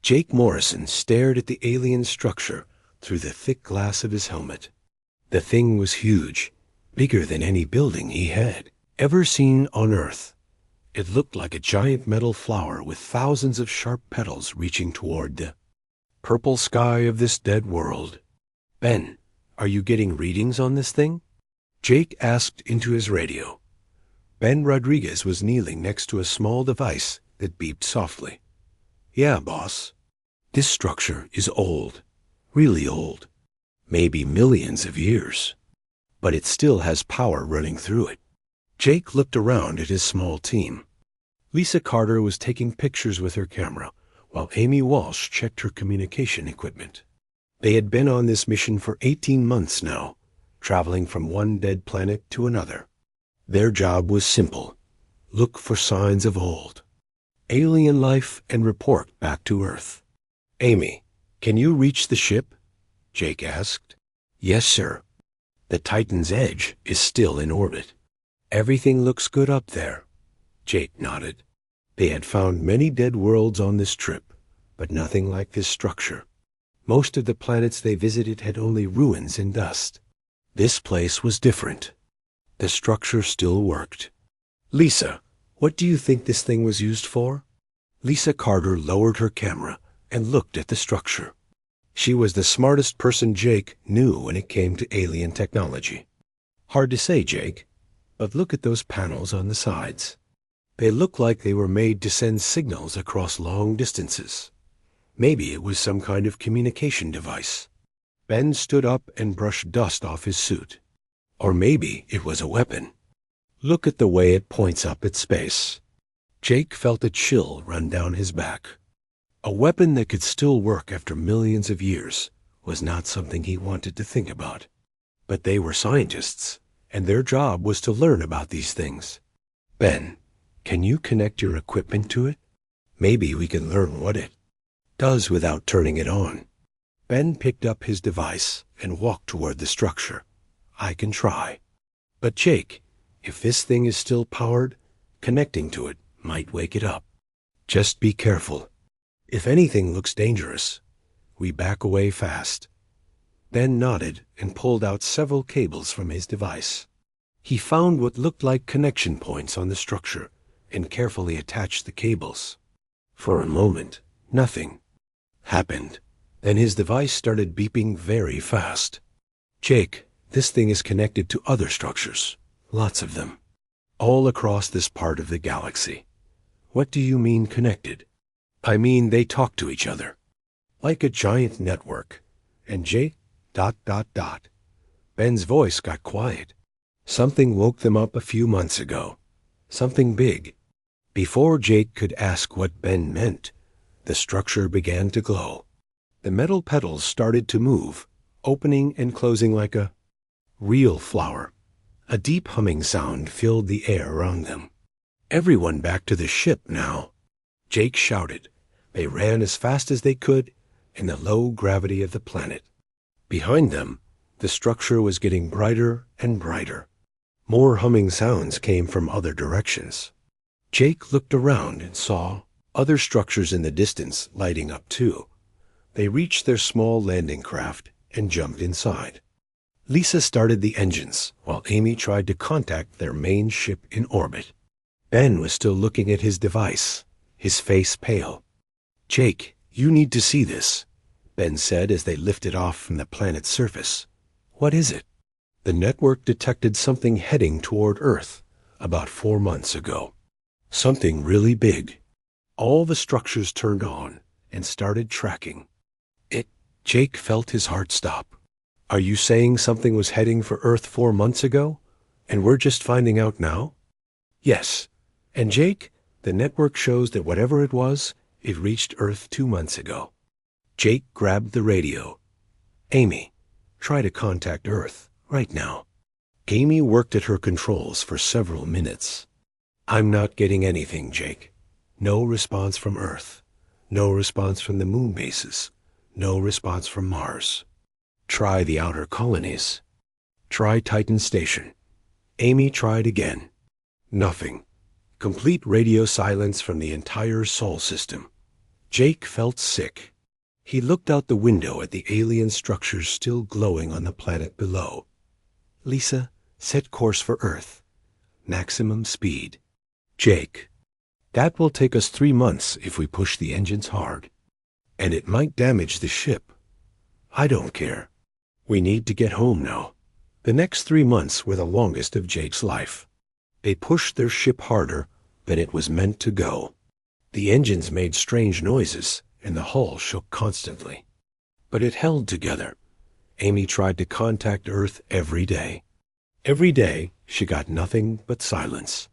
Jake Morrison stared at the alien structure through the thick glass of his helmet. The thing was huge, bigger than any building he had ever seen on Earth. It looked like a giant metal flower with thousands of sharp petals reaching toward the purple sky of this dead world. "Ben, are you getting readings on this thing?" Jake asked into his radio. Ben Rodriguez was kneeling next to a small device that beeped softly. "Yeah, boss. This structure is old, really old, maybe millions of years, but it still has power running through it." Jake looked around at his small team. Lisa Carter was taking pictures with her camera, while Amy Walsh checked her communication equipment. They had been on this mission for 18 months now, traveling from one dead planet to another. Their job was simple: look for signs of old alien life and report back to Earth. "Amy, can you reach the ship?" Jake asked. "Yes, sir. The Titan's Edge is still in orbit. Everything looks good up there." Jake nodded. They had found many dead worlds on this trip, but nothing like this structure. Most of the planets they visited had only ruins and dust. This place was different. The structure still worked. "Lisa, what do you think this thing was used for?" Lisa Carter lowered her camera and looked at the structure. She was the smartest person Jake knew when it came to alien technology. "Hard to say, Jake, but look at those panels on the sides. They look like they were made to send signals across long distances. Maybe it was some kind of communication device." Ben stood up and brushed dust off his suit. "Or maybe it was a weapon. Look at the way it points up at space." Jake felt a chill run down his back. A weapon that could still work after millions of years was not something he wanted to think about. But they were scientists, and their job was to learn about these things. "Ben, can you connect your equipment to it? Maybe we can learn what it does without turning it on." Ben picked up his device and walked toward the structure. "I can try. But Jake, if this thing is still powered, connecting to it might wake it up. Just be careful. If anything looks dangerous, we back away fast." Ben nodded and pulled out several cables from his device. He found what looked like connection points on the structure and carefully attached the cables. For a moment, nothing happened. Then his device started beeping very fast. "Jake, this thing is connected to other structures, lots of them, all across this part of the galaxy." "What do you mean connected?" "I mean they talk to each other, like a giant network." And Jake ... Ben's voice got quiet. "Something woke them up a few months ago. Something big." Before Jake could ask what Ben meant, the structure began to glow. The metal petals started to move, opening and closing like a real flower. A deep humming sound filled the air around them. "Everyone back to the ship now," Jake shouted. They ran as fast as they could in the low gravity of the planet. Behind them, the structure was getting brighter and brighter. More humming sounds came from other directions. Jake looked around and saw other structures in the distance lighting up too. They reached their small landing craft and jumped inside. Lisa started the engines while Amy tried to contact their main ship in orbit. Ben was still looking at his device, his face pale. "Jake, you need to see this," Ben said as they lifted off from the planet's surface. "What is it?" "The network detected something heading toward Earth about 4 months ago. Something really big." All the structures turned on and started tracking. Jake felt his heart stop. "Are you saying something was heading for Earth 4 months ago, and we're just finding out now?" "Yes. And Jake, the network shows that whatever it was, it reached Earth 2 months ago." Jake grabbed the radio. "Amy, try to contact Earth right now." Amy worked at her controls for several minutes. "I'm not getting anything, Jake. No response from Earth. No response from the moon bases. No response from Mars. Try the outer colonies. Try Titan Station." Amy tried again. Nothing. Complete radio silence from the entire Sol system. Jake felt sick. He looked out the window at the alien structures still glowing on the planet below. Lisa, set course for Earth. Maximum speed. Jake, that will take us 3 months if we push the engines hard. And it might damage the ship. I don't care. We need to get home now. The next 3 months were the longest of Jake's life. They pushed their ship harder than it was meant to go. The engines made strange noises, and the hull shook constantly. But it held together. Amy tried to contact Earth every day. Every day, she got nothing but silence.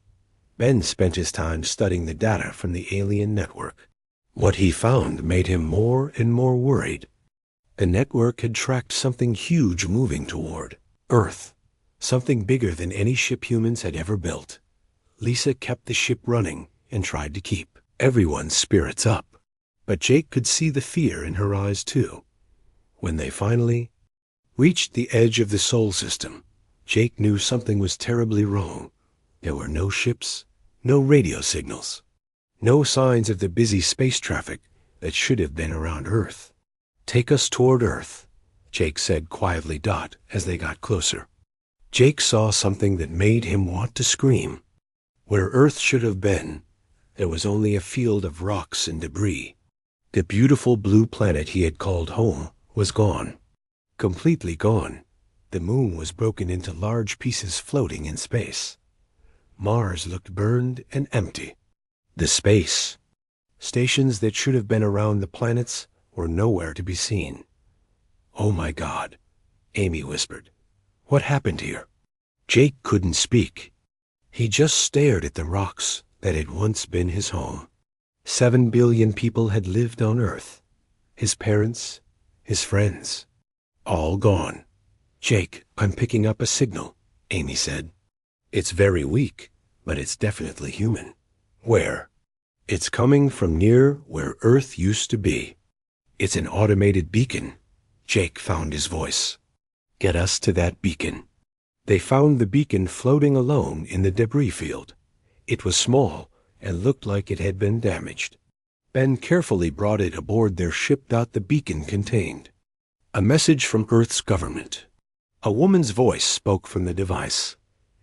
Ben spent his time studying the data from the alien network. What he found made him more and more worried. The network had tracked something huge moving toward Earth, something bigger than any ship humans had ever built. Lisa kept the ship running and tried to keep everyone's spirits up. But Jake could see the fear in her eyes too. When they finally reached the edge of the Sol system, Jake knew something was terribly wrong. There were no ships, no radio signals, no signs of the busy space traffic that should have been around Earth. "Take us toward Earth," Jake said quietly as they got closer. Jake saw something that made him want to scream. Where Earth should have been, there was only a field of rocks and debris. The beautiful blue planet he had called home was gone. Completely gone. The moon was broken into large pieces floating in space. Mars looked burned and empty. The space stations that should have been around the planets were nowhere to be seen. "Oh my God," Amy whispered. "What happened here?" Jake couldn't speak. He just stared at the rocks that had once been his home. 7 billion people had lived on Earth. His parents, his friends, all gone. "Jake, I'm picking up a signal," Amy said. "It's very weak, but it's definitely human." "Where?" "It's coming from near where Earth used to be. It's an automated beacon." Jake found his voice. "Get us to that beacon." They found the beacon floating alone in the debris field. It was small and looked like it had been damaged. Ben carefully brought it aboard their ship. The beacon contained a message from Earth's government. A woman's voice spoke from the device.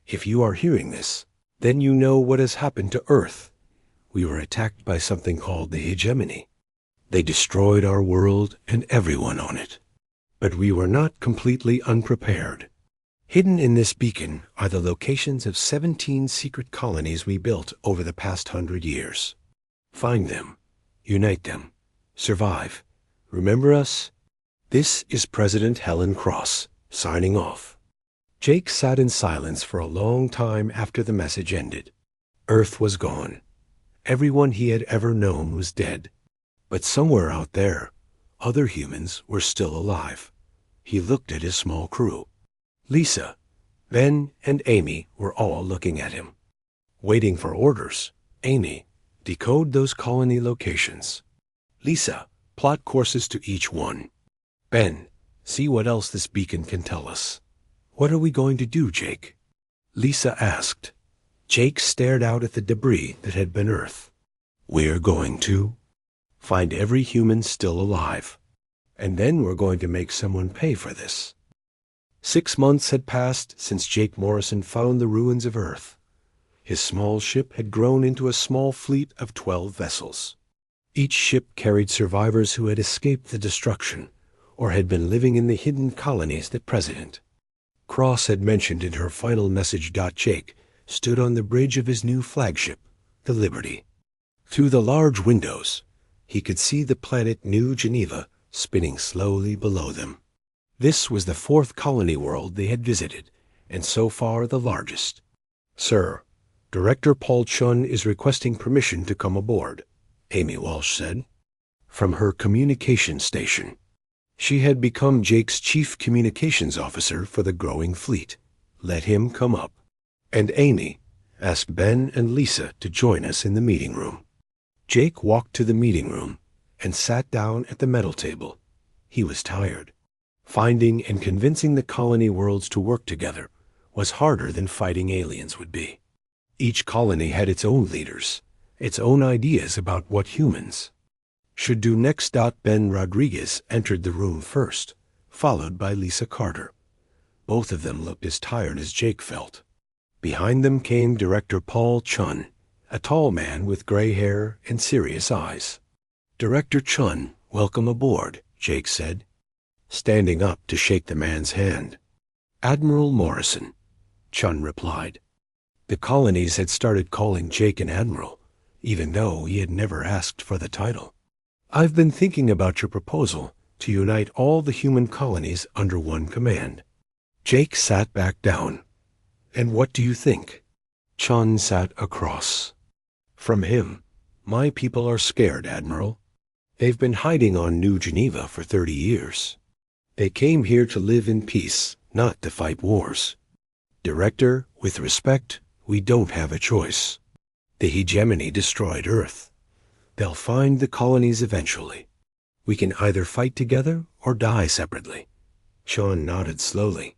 "If you are hearing this, then you know what has happened to Earth. We were attacked by something called the hegemony. They destroyed our world and everyone on it. But we were not completely unprepared. Hidden in this beacon are the locations of 17 secret colonies we built over the past 100 years. Find them, unite them, survive. Remember us? This is President Helen Cross, signing off." Jake sat in silence for a long time after the message ended. Earth was gone. Everyone he had ever known was dead. But somewhere out there, other humans were still alive. He looked at his small crew. Lisa, Ben, and Amy were all looking at him. Waiting for orders. "Amy, decode those colony locations. Lisa, plot courses to each one. Ben, see what else this beacon can tell us." "What are we going to do, Jake?" Lisa asked. Jake stared out at the debris that had been Earth. "We're going to find every human still alive. And then we're going to make someone pay for this." 6 months had passed since Jake Morrison found the ruins of Earth. His small ship had grown into a small fleet of 12 vessels. Each ship carried survivors who had escaped the destruction or had been living in the hidden colonies that President Cross had mentioned in her final message. Jake stood on the bridge of his new flagship, the Liberty. Through the large windows, he could see the planet New Geneva spinning slowly below them. This was the 4th colony world they had visited, and so far the largest. "Sir, Director Paul Chun is requesting permission to come aboard," Amy Walsh said. From her communication station. She had become Jake's chief communications officer for the growing fleet. "Let him come up." "And Amy, ask Ben and Lisa to join us in the meeting room." Jake walked to the meeting room and sat down at the metal table. He was tired. Finding and convincing the colony worlds to work together was harder than fighting aliens would be. Each colony had its own leaders, its own ideas about what humans should do next. Ben Rodriguez entered the room first, followed by Lisa Carter. Both of them looked as tired as Jake felt. Behind them came Director Paul Chun, a tall man with gray hair and serious eyes. "Director Chun, welcome aboard," Jake said, standing up to shake the man's hand. "Admiral Morrison," Chun replied. The colonies had started calling Jake an admiral, even though he had never asked for the title. "I've been thinking about your proposal to unite all the human colonies under one command." Jake sat back down. "And what do you think?" Chun sat across from him. "My people are scared, Admiral. They've been hiding on New Geneva for 30 years. They came here to live in peace, not to fight wars. Director, with respect, we don't have a choice. The hegemony destroyed Earth. They'll find the colonies eventually. We can either fight together or die separately." Chun nodded slowly.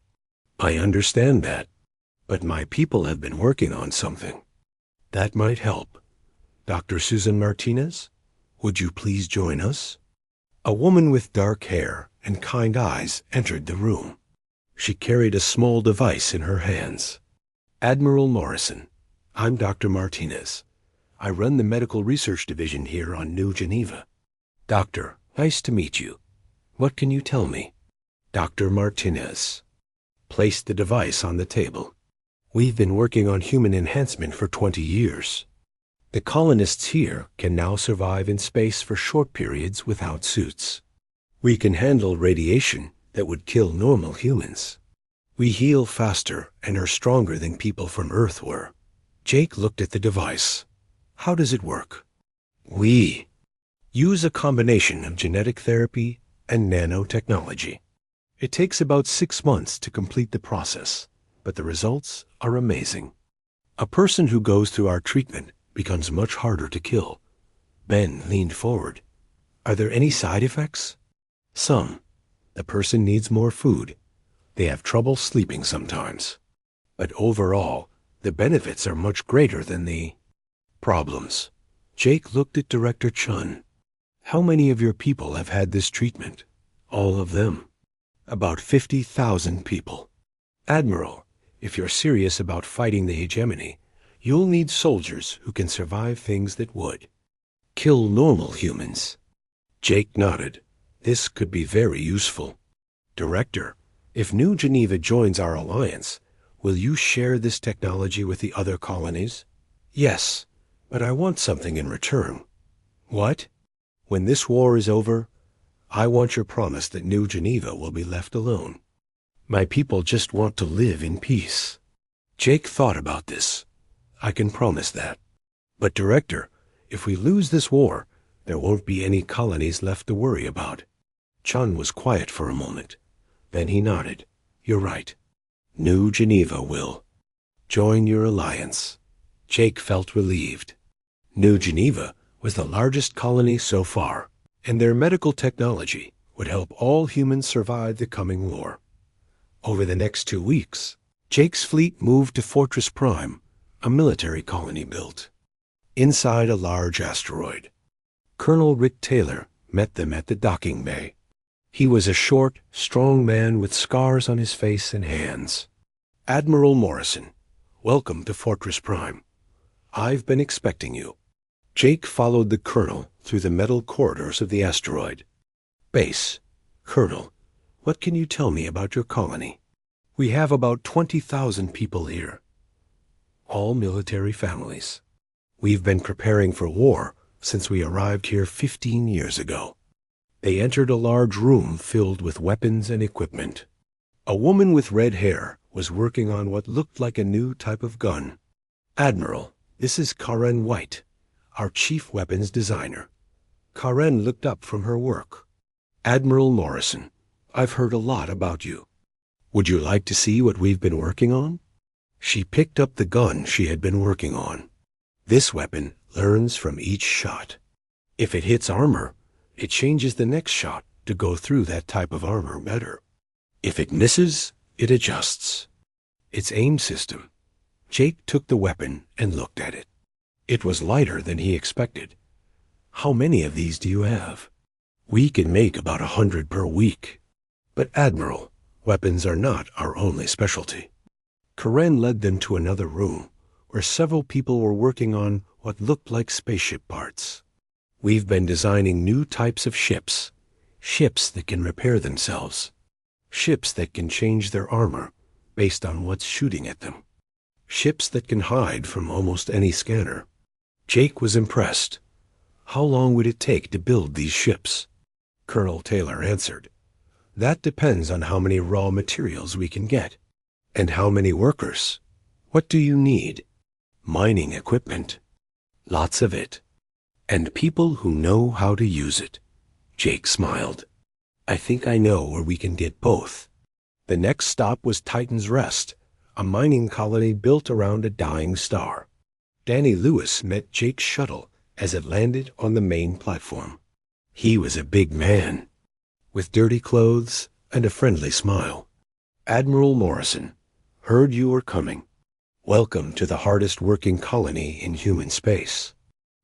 "I understand that. But my people have been working on something that might help. Dr. Susan Martinez, would you please join us?" A woman with dark hair and kind eyes entered the room. She carried a small device in her hands. "Admiral Morrison, I'm Dr. Martinez. I run the medical research division here on New Geneva." "Doctor, nice to meet you. What can you tell me?" Dr. Martinez placed the device on the table. "We've been working on human enhancement for 20 years. The colonists here can now survive in space for short periods without suits. We can handle radiation that would kill normal humans. We heal faster and are stronger than people from Earth were." Jake looked at the device. "How does it work?" "We use a combination of genetic therapy and nanotechnology. It takes about 6 months to complete the process, but the results are amazing. A person who goes through our treatment becomes much harder to kill." Ben leaned forward. "Are there any side effects?" "Some. The person needs more food. They have trouble sleeping sometimes. But overall, the benefits are much greater than the problems." Jake looked at Director Chun. "How many of your people have had this treatment?" "All of them. About 50,000 people." "Admiral, if you're serious about fighting the hegemony, you'll need soldiers who can survive things that would kill normal humans." Jake nodded. "This could be very useful." "Director, if New Geneva joins our alliance, will you share this technology with the other colonies?" "Yes, but I want something in return." "What?" "When this war is over, I want your promise that New Geneva will be left alone. My people just want to live in peace." Jake thought about this. "I can promise that. But Director, if we lose this war, there won't be any colonies left to worry about." Chun was quiet for a moment. Then he nodded. "You're right. New Geneva will join your alliance." Jake felt relieved. New Geneva was the largest colony so far, and their medical technology would help all humans survive the coming war. Over the next 2 weeks, Jake's fleet moved to Fortress Prime, a military colony built inside a large asteroid. Colonel Rick Taylor met them at the docking bay. He was a short, strong man with scars on his face and hands. "Admiral Morrison, welcome to Fortress Prime. I've been expecting you." Jake followed the colonel through the metal corridors of the asteroid. "Base, Colonel, what can you tell me about your colony?" "We have about 20,000 people here, all military families. We've been preparing for war since we arrived here 15 years ago." They entered a large room filled with weapons and equipment. A woman with red hair was working on what looked like a new type of gun. "Admiral, this is Karen White, our chief weapons designer." Karen looked up from her work. "Admiral Morrison, I've heard a lot about you. Would you like to see what we've been working on?" She picked up the gun she had been working on. "This weapon learns from each shot. If it hits armor, it changes the next shot to go through that type of armor better. If it misses, it adjusts. Its aim system." Jake took the weapon and looked at it. It was lighter than he expected. How many of these do you have? We can make about 100 per week. But Admiral, weapons are not our only specialty. Karen led them to another room where several people were working on what looked like spaceship parts. We've been designing new types of ships, ships that can repair themselves, ships that can change their armor based on what's shooting at them, ships that can hide from almost any scanner. Jake was impressed. How long would it take to build these ships? Colonel Taylor answered, That depends on how many raw materials we can get. And how many workers? What do you need? Mining equipment. Lots of it. And people who know how to use it. Jake smiled. I think I know where we can get both. The next stop was Titan's Rest, a mining colony built around a dying star. Danny Lewis met Jake's shuttle as it landed on the main platform. He was a big man, with dirty clothes and a friendly smile. Admiral Morrison, heard you were coming. Welcome to the hardest working colony in human space.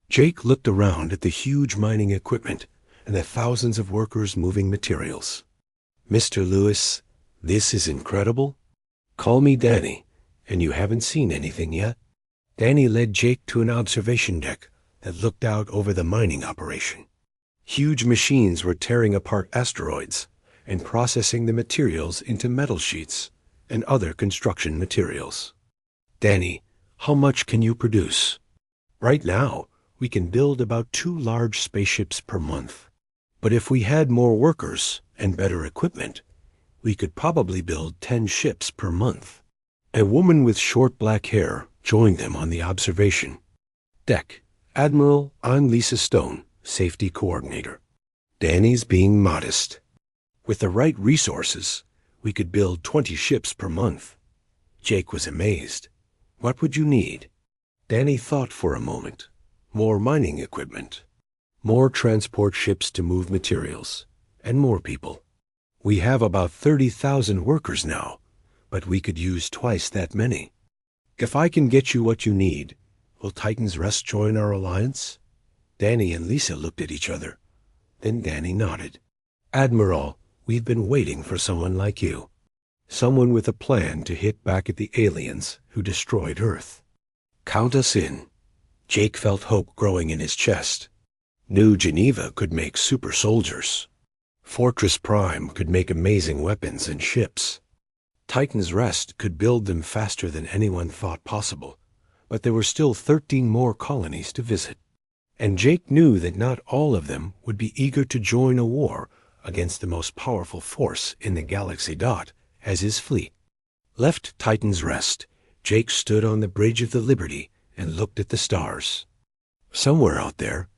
Jake looked around at the huge mining equipment and the thousands of workers moving materials. Mr. Lewis, this is incredible. Call me Danny, and you haven't seen anything yet. Danny led Jake to an observation deck that looked out over the mining operation. Huge machines were tearing apart asteroids and processing the materials into metal sheets and other construction materials. Danny, how much can you produce? Right now, we can build about 2 large spaceships per month. But if we had more workers and better equipment, we could probably build 10 ships per month. A woman with short black hair joined them on the observation deck. Admiral, I'm Lisa Stone, Safety Coordinator. Danny's being modest. With the right resources, we could build 20 ships per month. Jake was amazed. What would you need? Danny thought for a moment. More mining equipment, more transport ships to move materials, and more people. We have about 30,000 workers now, but we could use twice that many. If I can get you what you need, will Titan's Rest join our alliance? Danny and Lisa looked at each other. Then Danny nodded. Admiral, we've been waiting for someone like you. Someone with a plan to hit back at the aliens who destroyed Earth. Count us in. Jake felt hope growing in his chest. New Geneva could make super soldiers. Fortress Prime could make amazing weapons and ships. Titan's Rest could build them faster than anyone thought possible, but there were still 13 more colonies to visit. And Jake knew that not all of them would be eager to join a war against the most powerful force in the galaxy as his fleet. Left Titan's Rest, Jake stood on the bridge of the Liberty and looked at the stars. Somewhere out there,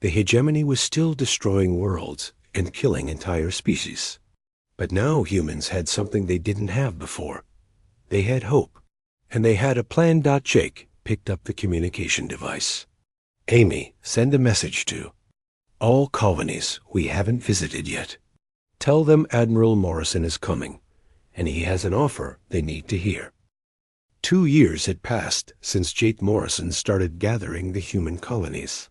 the hegemony was still destroying worlds and killing entire species. But now humans had something they didn't have before. They had hope, and they had a plan. Jake picked up the communication device. Amy, send a message to all colonies we haven't visited yet. Tell them Admiral Morrison is coming, and he has an offer they need to hear. 2 years had passed since Jake Morrison started gathering the human colonies.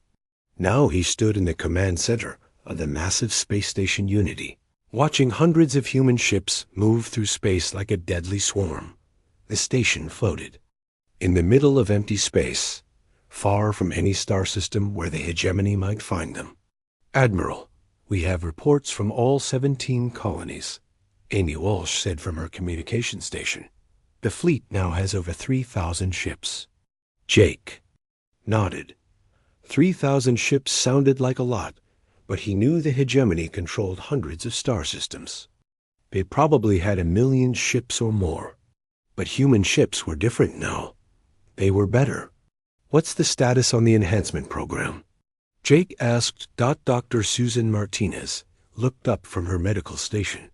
Now he stood in the command center of the massive space station Unity, watching hundreds of human ships move through space like a deadly swarm. The station floated in the middle of empty space, far from any star system where the hegemony might find them. Admiral, we have reports from all 17 colonies, Amy Walsh said from her communication station. The fleet now has over 3,000 ships. Jake nodded. 3,000 ships sounded like a lot, but he knew the hegemony controlled hundreds of star systems. They probably had 1 million ships or more. But human ships were different now. They were better. What's the status on the enhancement program? Jake asked. Dr. Susan Martinez looked up from her medical station.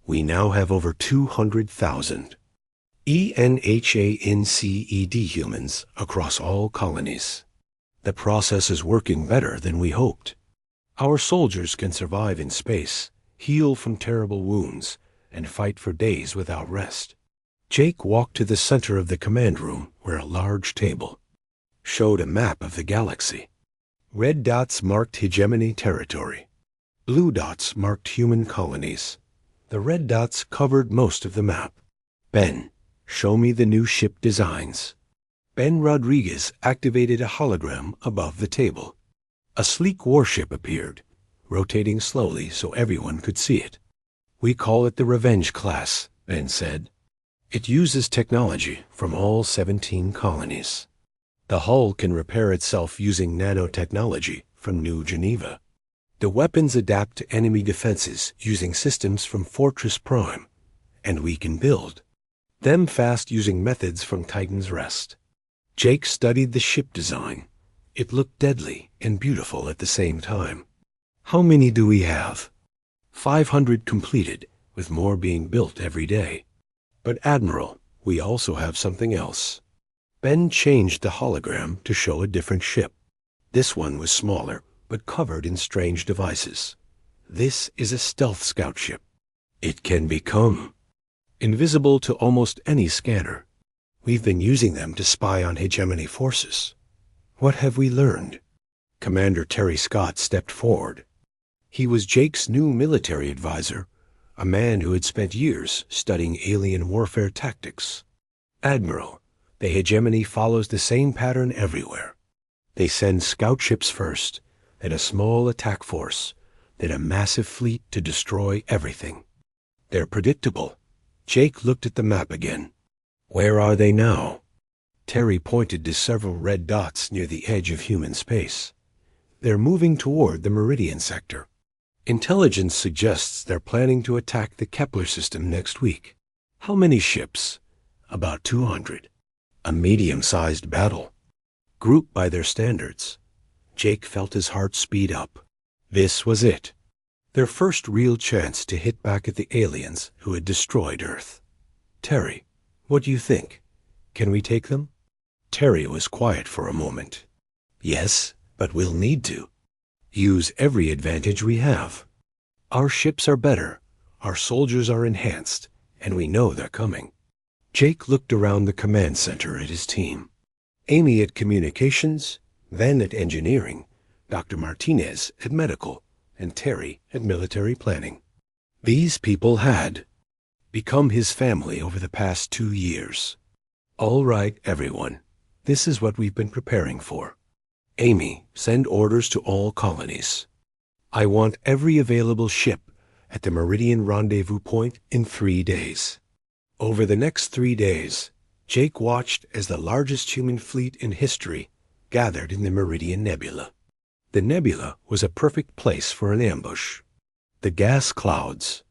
We now have over 200,000 ENHANCED humans across all colonies. The process is working better than we hoped. Our soldiers can survive in space, heal from terrible wounds, and fight for days without rest. Jake walked to the center of the command room where a large table showed a map of the galaxy. Red dots marked hegemony territory. Blue dots marked human colonies. The red dots covered most of the map. Ben, show me the new ship designs. Ben Rodriguez activated a hologram above the table. A sleek warship appeared, rotating slowly so everyone could see it. We call it the Revenge class, Ben said. It uses technology from all 17 colonies. The hull can repair itself using nanotechnology from New Geneva. The weapons adapt to enemy defenses using systems from Fortress Prime, and we can build them fast using methods from Titan's Rest. Jake studied the ship design. It looked deadly and beautiful at the same time. How many do we have? 500 completed, with more being built every day. But Admiral, we also have something else. Ben changed the hologram to show a different ship. This one was smaller, but covered in strange devices. This is a stealth scout ship. It can become invisible to almost any scanner. We've been using them to spy on hegemony forces. What have we learned? Commander Terry Scott stepped forward. He was Jake's new military advisor, a man who had spent years studying alien warfare tactics. Admiral, the hegemony follows the same pattern everywhere. They send scout ships first, then a small attack force, then a massive fleet to destroy everything. They're predictable. Jake looked at the map again. Where are they now? Terry pointed to several red dots near the edge of human space. They're moving toward the Meridian sector. Intelligence suggests they're planning to attack the Kepler system next week. How many ships? About 200. A medium-sized battle. Grouped by their standards. Jake felt his heart speed up. This was it. Their first real chance to hit back at the aliens who had destroyed Earth. Terry, what do you think? Can we take them? Terry was quiet for a moment. Yes, but we'll need to. Use every advantage we have. Our ships are better, our soldiers are enhanced, and we know they're coming. Jake looked around the command center at his team. Amy at communications, then at engineering, Dr. Martinez at medical, and Terry at military planning. These people had become his family over the past 2 years. All right, everyone. This is what we've been preparing for. Amy, send orders to all colonies. I want every available ship at the Meridian rendezvous point in 3 days. Over the next 3 days, Jake watched as the largest human fleet in history gathered in the Meridian Nebula. The nebula was a perfect place for an ambush. The gas clouds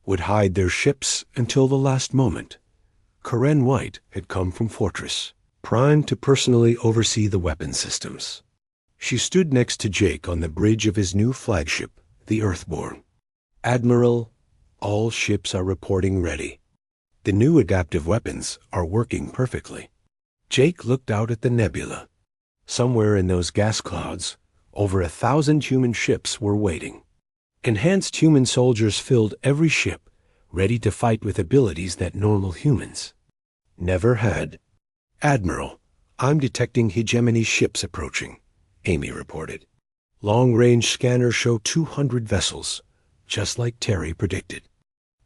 would hide their ships until the last moment. Karen White had come from Fortress, primed to personally oversee the weapon systems. She stood next to Jake on the bridge of his new flagship, the Earthborn. Admiral, all ships are reporting ready. The new adaptive weapons are working perfectly. Jake looked out at the nebula. Somewhere in those gas clouds, over 1,000 human ships were waiting. Enhanced human soldiers filled every ship, ready to fight with abilities that normal humans never had. Admiral, I'm detecting hegemony ships approaching, Amy reported. Long-range scanners show 200 vessels, just like Terry predicted.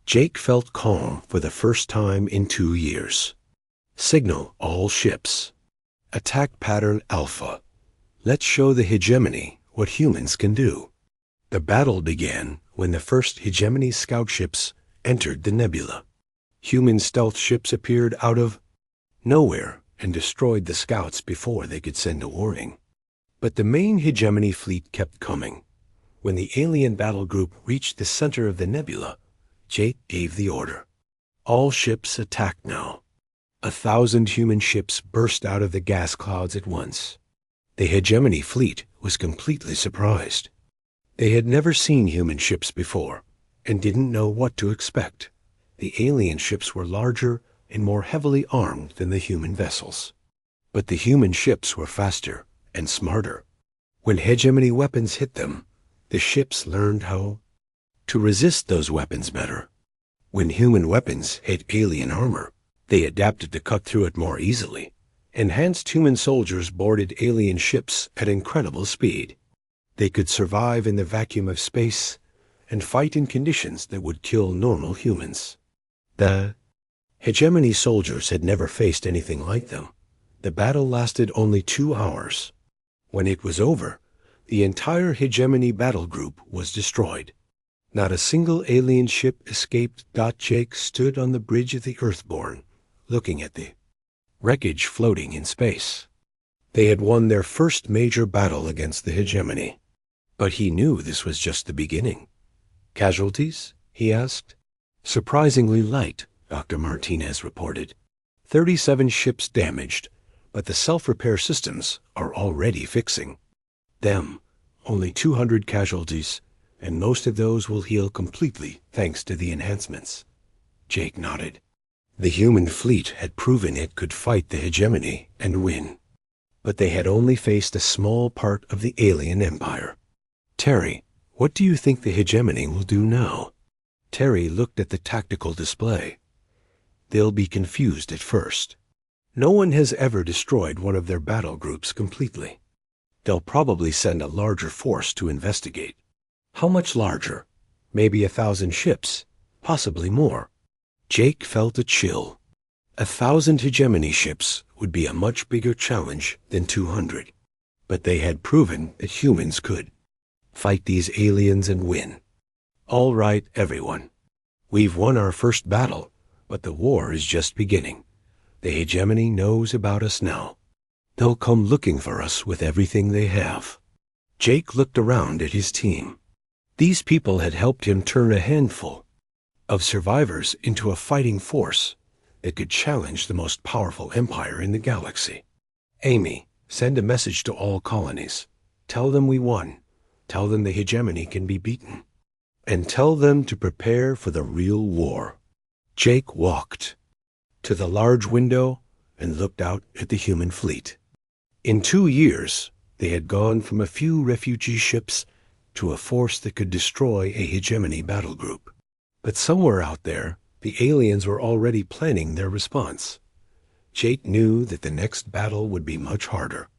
Jake felt calm for the first time in 2 years. Signal all ships. Attack pattern Alpha. Let's show the hegemony what humans can do. The battle began when the first hegemony scout ships entered the nebula. Human stealth ships appeared out of nowhere and destroyed the scouts before they could send a warning. But the main hegemony fleet kept coming. When the alien battle group reached the center of the nebula, Jake gave the order. All ships attack now. 1,000 human ships burst out of the gas clouds at once. The hegemony fleet was completely surprised. They had never seen human ships before and didn't know what to expect. The alien ships were larger and more heavily armed than the human vessels. But the human ships were faster and smarter. When hegemony weapons hit them, the ships learned how to resist those weapons better. When human weapons hit alien armor, they adapted to cut through it more easily. Enhanced human soldiers boarded alien ships at incredible speed. They could survive in the vacuum of space and fight in conditions that would kill normal humans. The hegemony soldiers had never faced anything like them. The battle lasted only 2 hours. When it was over, the entire hegemony battle group was destroyed. Not a single alien ship escaped. Jake stood on the bridge of the Earthborn, looking at the wreckage floating in space. They had won their first major battle against the hegemony. But he knew this was just the beginning. Casualties? He asked. Surprisingly light, Dr. Martinez reported. 37 ships damaged, but the self-repair systems are already fixing them. Only 200 casualties, and most of those will heal completely thanks to the enhancements. Jake nodded. The human fleet had proven it could fight the hegemony and win. But they had only faced a small part of the alien empire. Terry, what do you think the hegemony will do now? Terry looked at the tactical display. They'll be confused at first. No one has ever destroyed one of their battle groups completely. They'll probably send a larger force to investigate. How much larger? Maybe 1,000 ships, possibly more. Jake felt a chill. 1,000 hegemony ships would be a much bigger challenge than 200. But they had proven that humans could fight these aliens and win. All right, everyone. We've won our first battle, but the war is just beginning. The hegemony knows about us now. They'll come looking for us with everything they have. Jake looked around at his team. These people had helped him turn a handful of survivors into a fighting force that could challenge the most powerful empire in the galaxy. Amy, send a message to all colonies. Tell them we won. Tell them the hegemony can be beaten. And tell them to prepare for the real war. Jake walked to the large window and looked out at the human fleet. In 2 years, they had gone from a few refugee ships to a force that could destroy a hegemony battle group. But somewhere out there, the aliens were already planning their response. Jake knew that the next battle would be much harder.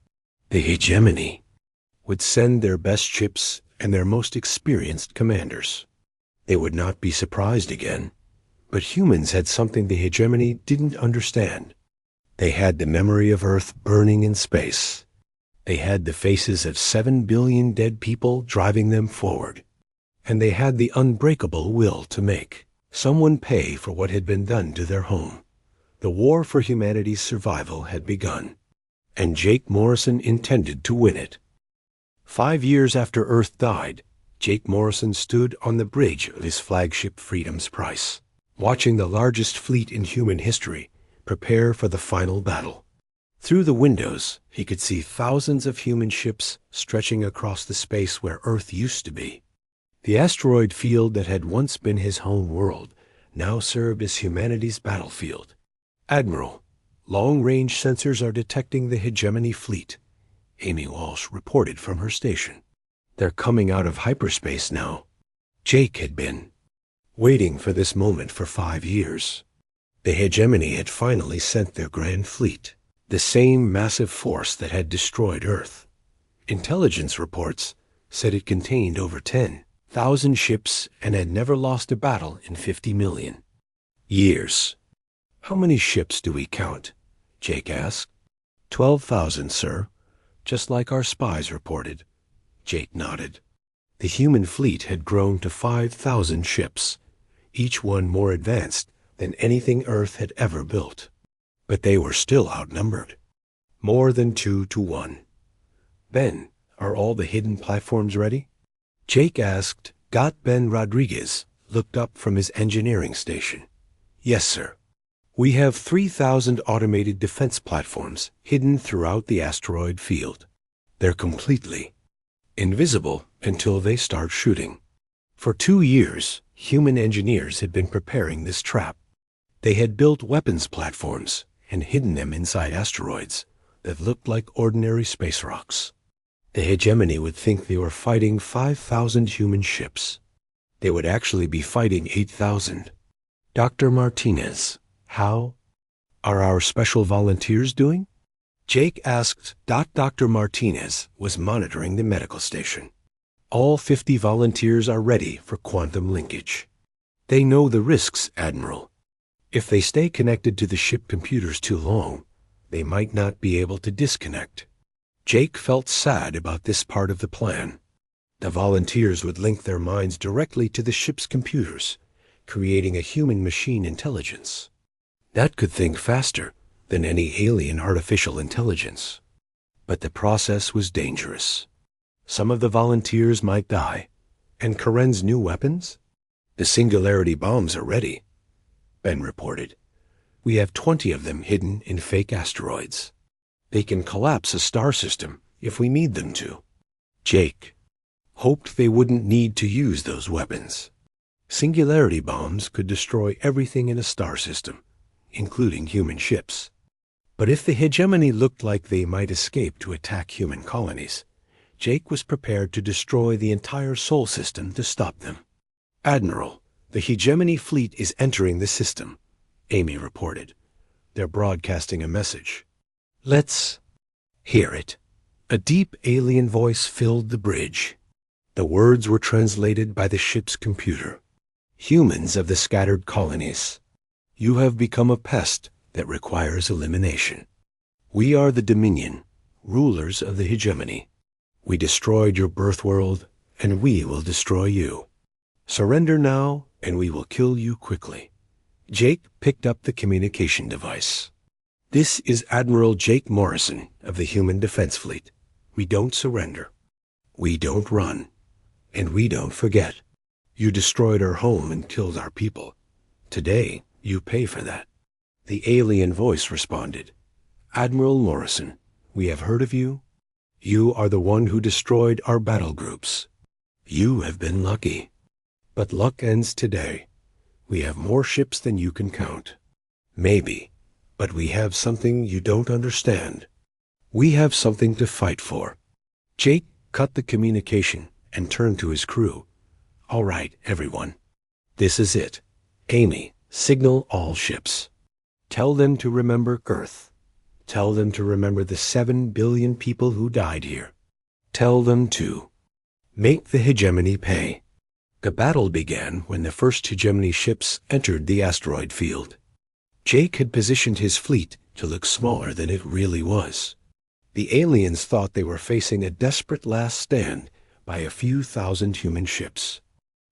The hegemony would send their best ships and their most experienced commanders. They would not be surprised again. But humans had something the hegemony didn't understand. They had the memory of Earth burning in space. They had the faces of 7 billion dead people driving them forward. And they had the unbreakable will to make someone pay for what had been done to their home. The war for humanity's survival had begun, and Jake Morrison intended to win it. 5 years after Earth died, Jake Morrison stood on the bridge of his flagship Freedom's Price, watching the largest fleet in human history prepare for the final battle. Through the windows, he could see thousands of human ships stretching across the space where Earth used to be. The asteroid field that had once been his home world now served as humanity's battlefield. Admiral, long-range sensors are detecting the hegemony fleet, Amy Walsh reported from her station. They're coming out of hyperspace now. Jake had been waiting for this moment for 5 years. The hegemony had finally sent their grand fleet, the same massive force that had destroyed Earth. Intelligence reports said it contained over 10,000 ships and had never lost a battle in 50 million years. How many ships do we count? Jake asked. 12,000, sir, just like our spies reported. Jake nodded. The human fleet had grown to 5,000 ships, each one more advanced than anything Earth had ever built. But they were still outnumbered, more than 2 to 1. Ben, are all the hidden platforms ready? Jake asked. Ben Rodriguez looked up from his engineering station. Yes, sir. We have 3,000 automated defense platforms hidden throughout the asteroid field. They're completely invisible until they start shooting. For 2 years, human engineers had been preparing this trap. They had built weapons platforms and hidden them inside asteroids that looked like ordinary space rocks. The hegemony would think they were fighting 5,000 human ships. They would actually be fighting 8,000. Dr. Martinez, how are our special volunteers doing? Jake asked. Dr. Martinez was monitoring the medical station. All 50 volunteers are ready for quantum linkage. They know the risks, Admiral. If they stay connected to the ship computers too long, they might not be able to disconnect. Jake felt sad about this part of the plan. The volunteers would link their minds directly to the ship's computers, creating a human-machine intelligence. That could think faster than any alien artificial intelligence. But the process was dangerous. Some of the volunteers might die. And Karen's new weapons? The singularity bombs are ready, Ben reported. We have 20 of them hidden in fake asteroids. They can collapse a star system if we need them to. Jake hoped they wouldn't need to use those weapons. Singularity bombs could destroy everything in a star system, including human ships. But if the hegemony looked like they might escape to attack human colonies, Jake was prepared to destroy the entire Sol system to stop them. Admiral, the hegemony fleet is entering the system, Amy reported. They're broadcasting a message. Let's hear it. A deep alien voice filled the bridge. The words were translated by the ship's computer. Humans of the scattered colonies, you have become a pest that requires elimination. We are the Dominion, rulers of the hegemony. We destroyed your birth world, and we will destroy you. Surrender now, and we will kill you quickly. Jake picked up the communication device. This is Admiral Jake Morrison of the Human Defense Fleet. We don't surrender. We don't run. And we don't forget. You destroyed our home and killed our people. Today, you pay for that. The alien voice responded. Admiral Morrison, we have heard of you. You are the one who destroyed our battle groups. You have been lucky. But luck ends today. We have more ships than you can count. Maybe, but we have something you don't understand. We have something to fight for. Jake cut the communication and turned to his crew. All right, everyone. This is it. Amy, signal all ships. Tell them to remember Earth. Tell them to remember the 7 billion people who died here. Tell them to make the hegemony pay. The battle began when the first hegemony ships entered the asteroid field. Jake had positioned his fleet to look smaller than it really was. The aliens thought they were facing a desperate last stand by a few thousand human ships.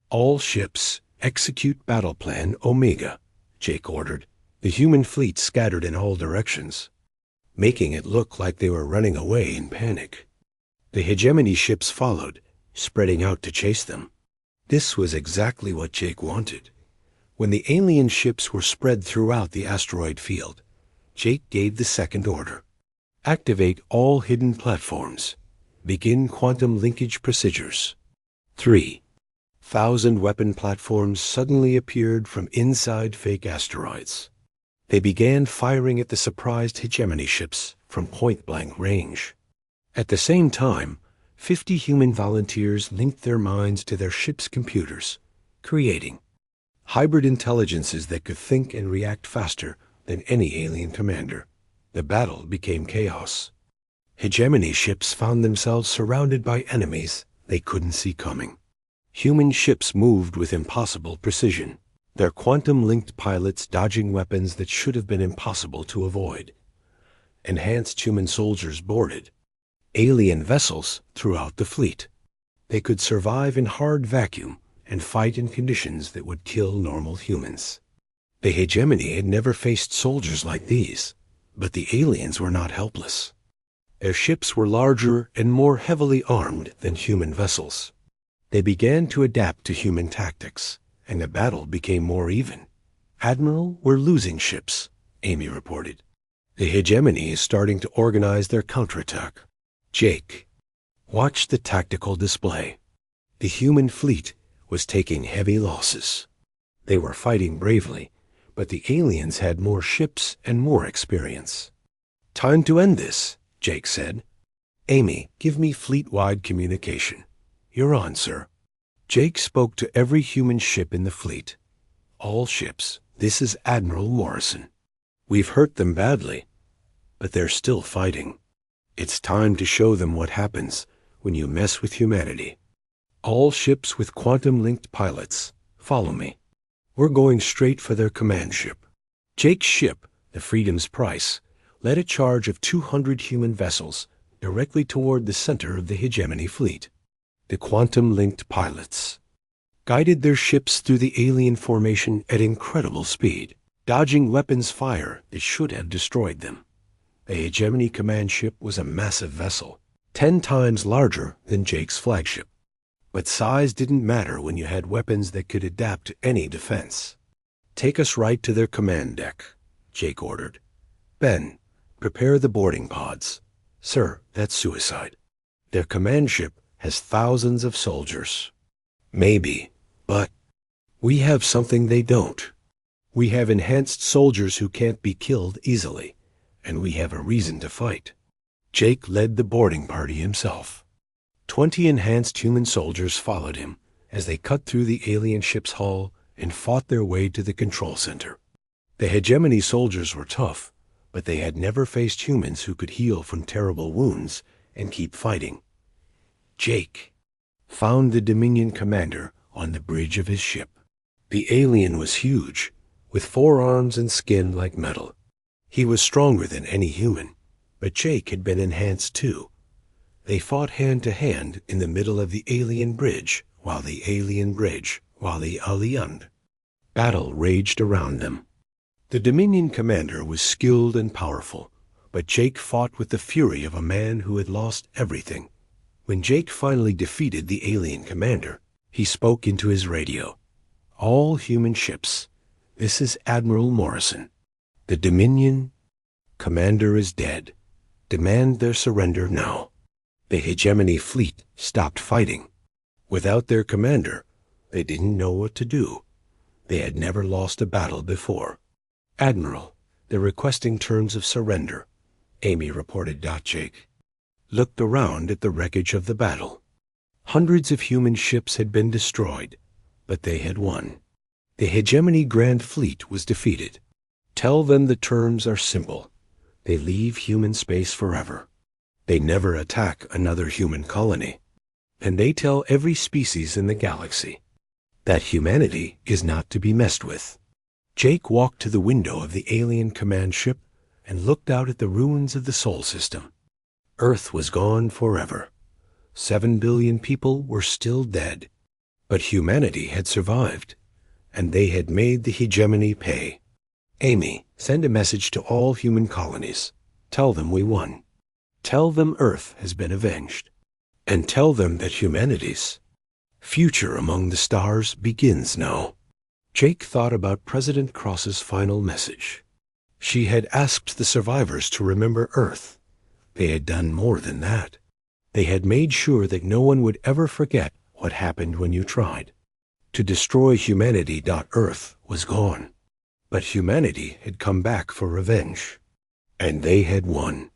All ships, execute battle plan Omega, Jake ordered. The human fleet scattered in all directions, making it look like they were running away in panic. The hegemony ships followed, spreading out to chase them. This was exactly what Jake wanted. When the alien ships were spread throughout the asteroid field, Jake gave the second order. Activate all hidden platforms. Begin quantum linkage procedures. 3,000 weapon platforms suddenly appeared from inside fake asteroids. They began firing at the surprised hegemony ships from point-blank range. At the same time, 50 human volunteers linked their minds to their ship's computers, creating hybrid intelligences that could think and react faster than any alien commander. The battle became chaos. Hegemony ships found themselves surrounded by enemies they couldn't see coming. Human ships moved with impossible precision, their quantum-linked pilots dodging weapons that should have been impossible to avoid. Enhanced human soldiers boarded alien vessels throughout the fleet. They could survive in hard vacuum and fight in conditions that would kill normal humans. The hegemony had never faced soldiers like these, but the aliens were not helpless. Their ships were larger and more heavily armed than human vessels. They began to adapt to human tactics, and the battle became more even. Admiral, we're losing ships, Amy reported. The hegemony is starting to organize their counterattack. Jake watched the tactical display. The human fleet was taking heavy losses. They were fighting bravely, but the aliens had more ships and more experience. Time to end this, Jake said. Amy, give me fleet-wide communication. You're on, sir. Jake spoke to every human ship in the fleet. All ships, this is Admiral Morrison. We've hurt them badly, but they're still fighting. It's time to show them what happens when you mess with humanity. All ships with quantum-linked pilots, follow me. We're going straight for their command ship. Jake's ship, the Freedom's Price, led a charge of 200 human vessels directly toward the center of the hegemony fleet. The quantum-linked pilots guided their ships through the alien formation at incredible speed, dodging weapons fire that should have destroyed them. The hegemony command ship was a massive vessel, 10 times larger than Jake's flagship. But size didn't matter when you had weapons that could adapt to any defense. Take us right to their command deck, Jake ordered. Ben, prepare the boarding pods. Sir, that's suicide. Their command ship has thousands of soldiers. Maybe, but we have something they don't. We have enhanced soldiers who can't be killed easily, and we have a reason to fight. Jake led the boarding party himself. 20 enhanced human soldiers followed him as they cut through the alien ship's hull and fought their way to the control center. The hegemony soldiers were tough, but they had never faced humans who could heal from terrible wounds and keep fighting. Jake found the Dominion commander on the bridge of his ship. The alien was huge, with 4 arms and skin like metal. He was stronger than any human, but Jake had been enhanced too. They fought hand to hand in the middle of the alien bridge, while the Alien battle raged around them. The Dominion commander was skilled and powerful, but Jake fought with the fury of a man who had lost everything. When Jake finally defeated the alien commander, he spoke into his radio. All human ships, this is Admiral Morrison. The Dominion commander is dead. Demand their surrender now. The hegemony fleet stopped fighting. Without their commander, they didn't know what to do. They had never lost a battle before. Admiral, they're requesting terms of surrender, Amy reported. Jake looked around at the wreckage of the battle. Hundreds of human ships had been destroyed, but they had won. The hegemony Grand Fleet was defeated. Tell them the terms are simple. They leave human space forever. They never attack another human colony. And they tell every species in the galaxy that humanity is not to be messed with. Jake walked to the window of the alien command ship and looked out at the ruins of the Sol system. Earth was gone forever. 7 billion people were still dead. But humanity had survived, and they had made the hegemony pay. Amy, send a message to all human colonies. Tell them we won. Tell them Earth has been avenged. And tell them that humanity's future among the stars begins now. Jake thought about President Cross's final message. She had asked the survivors to remember Earth. They had done more than that. They had made sure that no one would ever forget what happened when you tried to destroy humanity. Earth was gone, but humanity had come back for revenge, and they had won.